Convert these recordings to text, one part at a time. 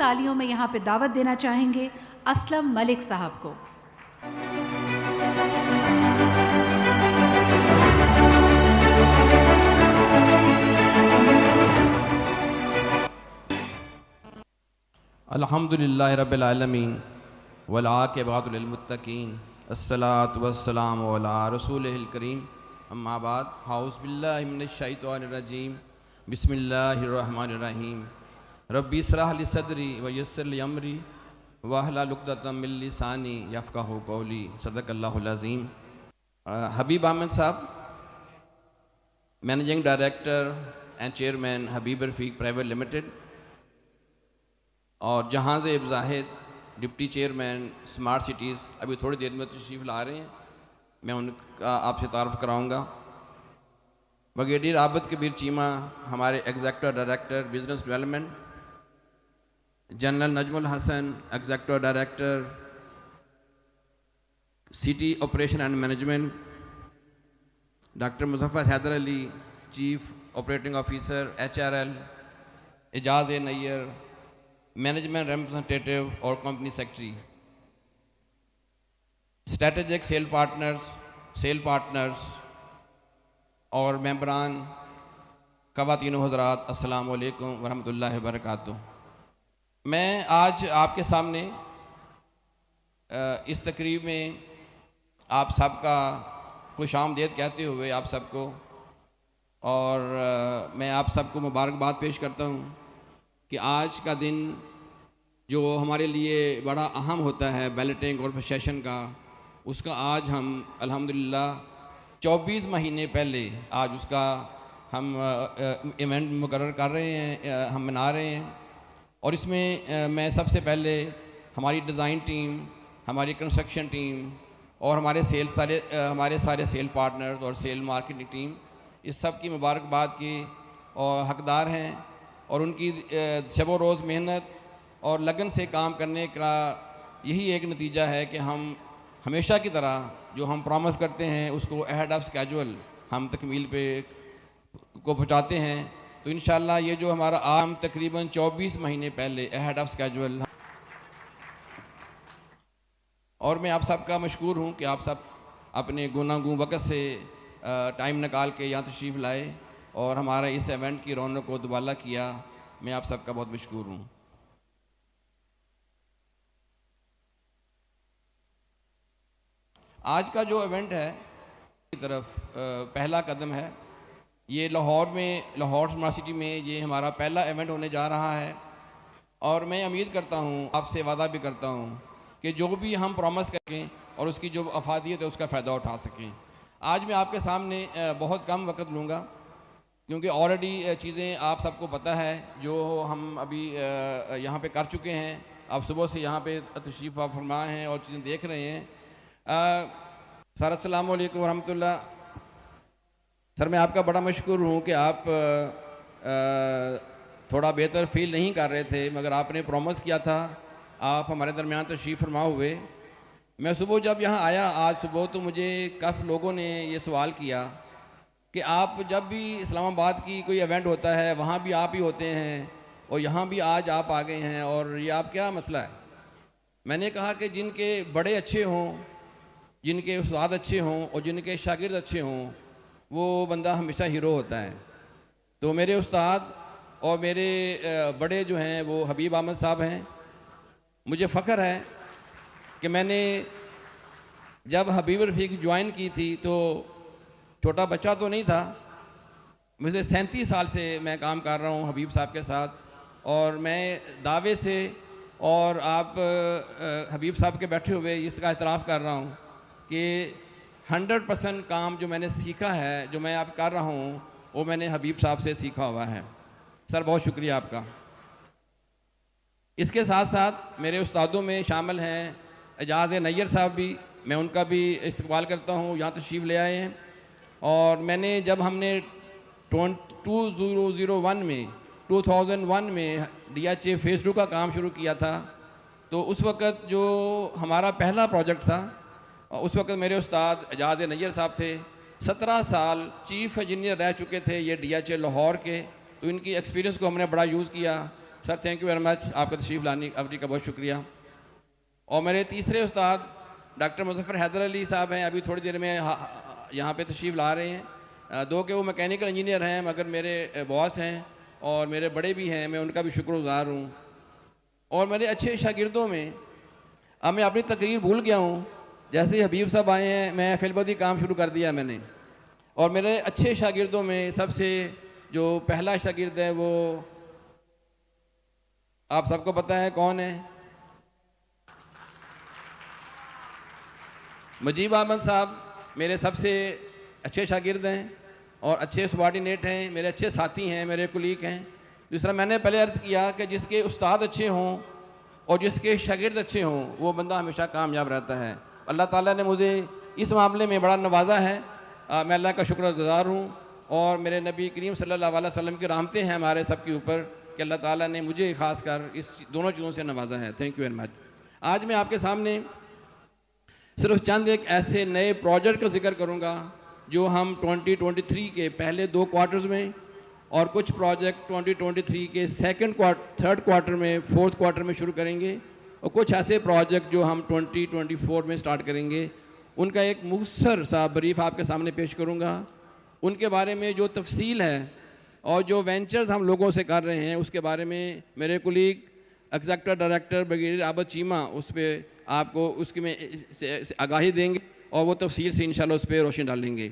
तालियों में यहाँ पे दावत देना चाहेंगे असलम मलिक साहब को। अल्हम्दुलिल्लाहि रब्बिल आलमीन वल आक़िबतु लिल मुत्तक़ीन अस्सलातु वस्सलामु अला रसूलिहिल करीम अम्मा बाद औज़ु बिल्लाहि मिनश शैतानिर रजीम बिस्मिल्लाहिर रहमानिर रहीम रब्बि इश्रह ली सदरी व यस्सिर ली अमरी वहलुल उक़दतम मिन लिसानी यफ़क़हू क़ौली सदक़ल्लाहुल अज़ीम। Habib Ahmed sahab, managing director and chairman Habib Rafiq private limited, और Jahanzeb Zahid deputy chairman smart cities अभी थोड़ी देर में तशरीफ़ ला रहे हैं, मैं उनका आपसे तारुफ़ कराऊंगा। ब्रिगेडियर आबिद कबीर चीमा हमारे executive director business development, general Najmul Hasan executive director city operation and management, doctor Muzaffar Haider Ali chief operating officer HRL, Ejaz Nayyar management representative और company secretary, strategic sale partners और मेंबरान, ख़वातीन व हज़रात, अस्सलाम वालेकुम व रहमतुल्लाहि व बरकातुहू। मैं आज आपके सामने इस तकरीब में आप सबका खुशामदीद कहते हुए आप सबको और मैं आप सबको मुबारकबाद पेश करता हूँ कि आज का दिन जो हमारे लिए बड़ा अहम होता है बैलेटिंग और सेशन का, उसका आज हम अल्हम्दुलिल्लाह 24 महीने पहले आज उसका हम इवेंट मुकर्रर कर रहे हैं, हम मना रहे हैं। और इसमें मैं सबसे पहले हमारी डिज़ाइन टीम, हमारी कंस्ट्रक्शन टीम और हमारे सारे सेल पार्टनर्स और सेल मार्केटिंग टीम, इस सब की मुबारकबाद की और हकदार हैं, और उनकी शब रोज़ मेहनत और लगन से काम करने का यही एक नतीजा है कि हम हमेशा की तरह जो हम प्रॉमिस करते हैं उसको अहेड ऑफ स्केजुअल हम तकमील पे को पहुँचाते हैं। तो इंशाल्लाह ये जो हमारा आम तकरीबन 24 महीने पहले अहेड ऑफ स्केजुअल, और मैं आप सबका मशकूर हूँ कि आप सब अपने गुनागूं वक़्त से टाइम निकाल के यहाँ तशरीफ़ लाए और हमारा इस इवेंट की रौनक को दुबाला किया। मैं आप सबका बहुत मशकूर हूँ। आज का जो इवेंट है की तरफ पहला कदम है। ये लाहौर स्मार्ट सिटी में ये हमारा पहला इवेंट होने जा रहा है, और मैं उम्मीद करता हूँ, आपसे वादा भी करता हूँ कि जो भी हम प्रॉमिस करें और उसकी जो अफादियत है उसका फ़ायदा उठा सकें। आज मैं आपके सामने बहुत कम वक्त लूँगा क्योंकि ऑलरेडी चीज़ें आप सबको पता है जो हम अभी यहाँ पे कर चुके हैं। आप सुबह से यहाँ पे तशरीफ़ फरमा हैं और चीज़ें देख रहे हैं। सर अस्सलाम वालेकुम रहमतुल्लाह। सर मैं आपका बड़ा मशकूर हूँ कि आप थोड़ा बेहतर फील नहीं कर रहे थे, मगर आपने प्रॉमिस किया था, आप हमारे दरमियान तशरीफ़ फरमा हुए। मैं सुबह जब यहाँ आया आज सुबह, तो मुझे काफ़ी लोगों ने ये सवाल किया कि आप जब भी इस्लामाबाद की कोई इवेंट होता है वहाँ भी आप ही होते हैं और यहाँ भी आज आप आ गए हैं, और ये आप क्या मसला है। मैंने कहा कि जिनके बड़े अच्छे हों, जिनके उस्ताद अच्छे हों और जिनके शागिर्द अच्छे हों, वो बंदा हमेशा हीरो होता है। तो मेरे उस्ताद और मेरे बड़े जो हैं वो हबीब अहमद साहब हैं। मुझे फ़ख्र है कि मैंने जब हबीब रफ़ीक ज्वाइन की थी तो छोटा बच्चा तो नहीं था, मुझे 37 साल से मैं काम कर रहा हूँ हबीब साहब के साथ, और मैं दावे से और आप हबीब साहब के बैठे हुए इसका इतराफ़ कर रहा हूँ कि 100% काम जो मैंने सीखा है, जो मैं अब कर रहा हूँ, वो मैंने हबीब साहब से सीखा हुआ है। सर बहुत शुक्रिया आपका। इसके साथ साथ मेरे उस्तादों में शामिल हैं एजाज़ नैयर साहब भी, मैं उनका भी इस्तकबाल करता हूँ, यहाँ तशरीफ़ ले आए हैं। और मैंने जब हमने 2001 में DHA फेज़ 2 का काम शुरू किया था, तो उस वक़्त जो हमारा पहला प्रोजेक्ट था, उस वक़्त मेरे उस्ताद एजाज़ नैयर साहब थे। 17 साल चीफ़ इंजीनियर रह चुके थे ये DHA लाहौर के, तो इनकी एक्सपीरियंस को हमने बड़ा यूज़ किया। Sir thank you very much, आपका तशरीफ़ लाने का बहुत शुक्रिया। और मेरे तीसरे उस्ताद डॉक्टर मुज़फ़्फ़र हैदर अली साहब हैं, अभी थोड़ी देर में यहाँ पे तशरीफ़ ला रहे हैं। दो के वो मैकेनिकल इंजीनियर हैं मगर मेरे बॉस हैं और मेरे बड़े भी हैं, मैं उनका भी शुक्रगुज़ार हूँ। और मेरे अच्छे शागिर्दों में अब मैं अपनी तकरीर भूल गया हूँ, जैसे ही हबीब साहब आए हैं मैं फिलबदी काम शुरू कर दिया मैंने। और मेरे अच्छे शागिर्दों में सबसे जो पहला शागिर्द है वो आप सबको पता है कौन है, मुजीब अहमद साहब मेरे सबसे अच्छे शागिर्द हैं और अच्छे सबॉर्डिनेट हैं, मेरे अच्छे साथी हैं, मेरे कुलीग हैं। जिस तरह मैंने पहले अर्ज़ किया कि जिसके उस्ताद अच्छे हों और जिसके शागिर्द अच्छे हों वो बंदा हमेशा कामयाब रहता है। अल्लाह ताला ने मुझे इस मामले में बड़ा नवाजा है, मैं अल्लाह का शुक्रगुज़ार हूँ। और मेरे नबी करीम सल्लल्लाहु अलैहि वसल्लम की रहमतें हैं हमारे सब के ऊपर कि अल्लाह ताला ने मुझे ख़ास कर इस दोनों चीज़ों से नवाजा है। Thank you very much. आज मैं आपके सामने सिर्फ चंद एक ऐसे नए प्रोजेक्ट का जिक्र करूँगा जो हम 2023 के पहले 2 क्वार्टर्स में और कुछ प्रोजेक्ट 2023 के थर्ड क्वार्टर में, फोर्थ क्वार्टर में शुरू करेंगे और कुछ ऐसे प्रोजेक्ट जो हम 2024 में स्टार्ट करेंगे। उनका एक मुख्तसर सा ब्रीफ आपके सामने पेश करूँगा। उनके बारे में जो तफसील है और जो वेंचर्स हम लोगों से कर रहे हैं उसके बारे में मेरे colleague executive director brigadier Abid Cheema उस पर आपको उसकी में आगाही देंगे और वो तफसील से इंशाल्लाह उस पर रोशनी डालेंगे।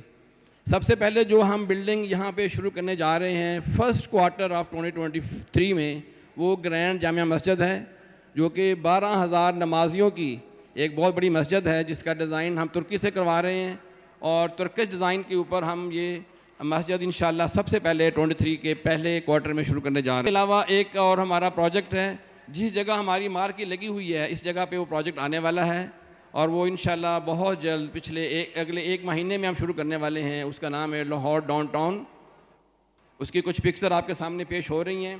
सबसे पहले जो हम बिल्डिंग यहाँ पे शुरू करने जा रहे हैं फर्स्ट क्वार्टर ऑफ 2023 में, वो ग्रैंड जामिया मस्जिद है जो कि 12,000 नमाजियों की एक बहुत बड़ी मस्जिद है जिसका डिज़ाइन हम तुर्की से करवा रहे हैं और तुर्किश डिज़ाइन के ऊपर हम ये मस्जिद इंशाल्लाह सबसे पहले 23 के पहले क्वार्टर में शुरू करने जा रहे हैं। इसके अलावा एक और हमारा प्रोजेक्ट है जिस जगह हमारी मार्केट लगी हुई है इस जगह पे वो प्रोजेक्ट आने वाला है और वो इंशाल्लाह बहुत जल्द अगले 1 महीने में हम शुरू करने वाले हैं। उसका नाम है लाहौर डाउनटाउन। उसकी कुछ पिक्चर आपके सामने पेश हो रही हैं।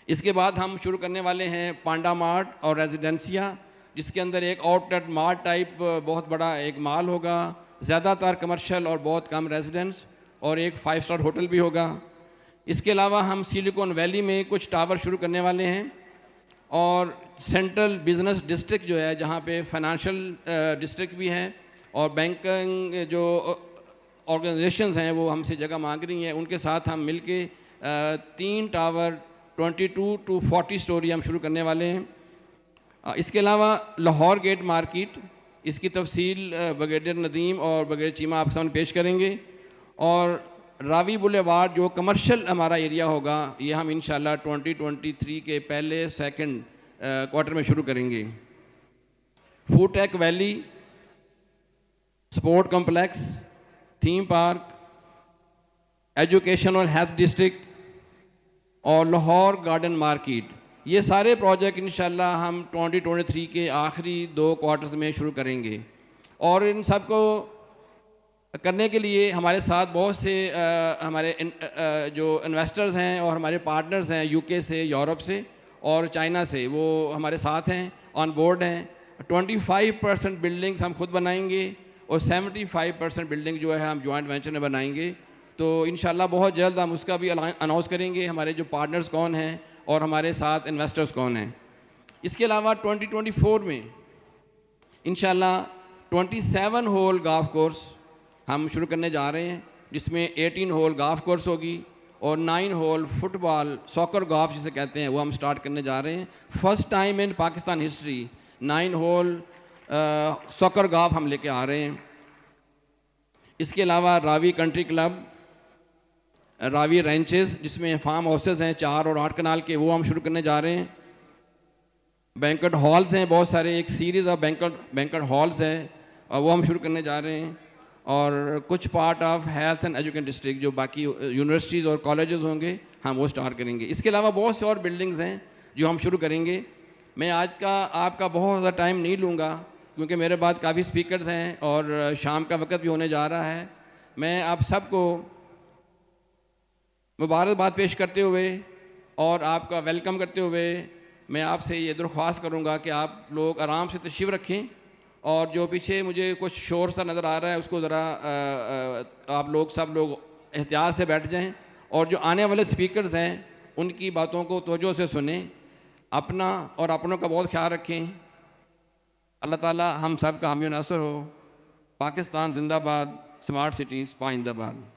इसके बाद हम शुरू करने वाले हैं पांडा मार्ट और रेजिडेंसिया, जिसके अंदर एक आउटलेट मार्ट टाइप बहुत बड़ा एक माल होगा, ज़्यादातर कमर्शियल और बहुत कम रेजिडेंस, और एक 5 स्टार होटल भी होगा। इसके अलावा हम सिलिकॉन वैली में कुछ टावर शुरू करने वाले हैं और सेंट्रल बिजनेस डिस्ट्रिक्ट जो है जहाँ पे फाइनेंशियल डिस्ट्रिक्ट भी है और बैंकिंग जो ऑर्गेनाइजेशंस हैं वो हमसे जगह मांग रही हैं, उनके साथ हम मिल के 3 टावर 22 to 40 स्टोरी हम शुरू करने वाले हैं। इसके अलावा लाहौर गेट मार्केट, इसकी तफसील ब्रिगेडियर नदीम और ब्रिगेडियर चीमा आपके सामने पेश करेंगे। और रावी बुलेवार्ड जो कमर्शियल हमारा एरिया होगा ये हम इंशाल्लाह 2023 के पहले सेकंड क्वार्टर में शुरू करेंगे। Food tech valley, sport complex, theme park, education और हेल्थ डिस्ट्रिक्ट और लाहौर गार्डन मार्केट, ये सारे प्रोजेक्ट इंशाल्लाह हम 2023 के आखिरी 2 क्वार्टर्स में शुरू करेंगे। और इन सब को करने के लिए हमारे साथ बहुत से हमारे जो इन्वेस्टर्स हैं और हमारे पार्टनर्स हैं यूके से, यूरोप से और चाइना से, वो हमारे साथ हैं, ऑन बोर्ड हैं। 25% बिल्डिंग्स हम खुद बनाएंगे और 75% बिल्डिंग जो है हम जॉइंट वेंचर में बनाएंगे। तो इंशाल्लाह बहुत जल्द हम उसका भी अनाउंस करेंगे, हमारे जो पार्टनर्स कौन हैं और हमारे साथ इन्वेस्टर्स कौन हैं। इसके अलावा 2024 में इंशाल्लाह 27 होल गोल्फ कोर्स हम शुरू करने जा रहे हैं, जिसमें 18 होल गोल्फ कोर्स होगी और 9 होल फुटबॉल सॉकर गोल्फ जिसे कहते हैं वो हम स्टार्ट करने जा रहे हैं। First time in Pakistan history 9 hole soccer golf हम लेके आ रहे हैं। इसके अलावा Ravi country club, Ravi ranches जिसमें फार्म हाउसेस हैं 4 और 8 कनाल के, वो हम शुरू करने जा रहे हैं। बैंक्वेट हॉल्स हैं बहुत सारे, एक सीरीज़ ऑफ बैंक्वेट हॉल्स हैं और वो हम शुरू करने जा रहे हैं। और कुछ part of health and education district जो बाकी यूनिवर्सिटीज़ और कॉलेजेस होंगे हम वो स्टार्ट करेंगे। इसके अलावा बहुत से और बिल्डिंग्स हैं जो हम शुरू करेंगे। मैं आज का आपका बहुत ज़्यादा टाइम नहीं लूँगा क्योंकि मेरे बाद काफ़ी स्पीकर्स हैं और शाम का वक्त भी होने जा रहा है। मैं आप सबको मुबारकबाद पेश करते हुए और आपका वेलकम करते हुए मैं आपसे ये दरख्वास्त करूँगा कि आप लोग आराम से तशरीफ़ रखें और जो पीछे मुझे कुछ शोर सा नज़र आ रहा है उसको ज़रा आप लोग सब लोग एहतियात से बैठ जाएं और जो आने वाले स्पीकर्स हैं उनकी बातों को तवज्जो से सुने, अपना और अपनों का बहुत ख्याल रखें। अल्लाह ताला हम सब का हामी नासर हो। पाकिस्तान जिंदाबाद, स्मार्ट सिटीज़ पाइंदाबाद।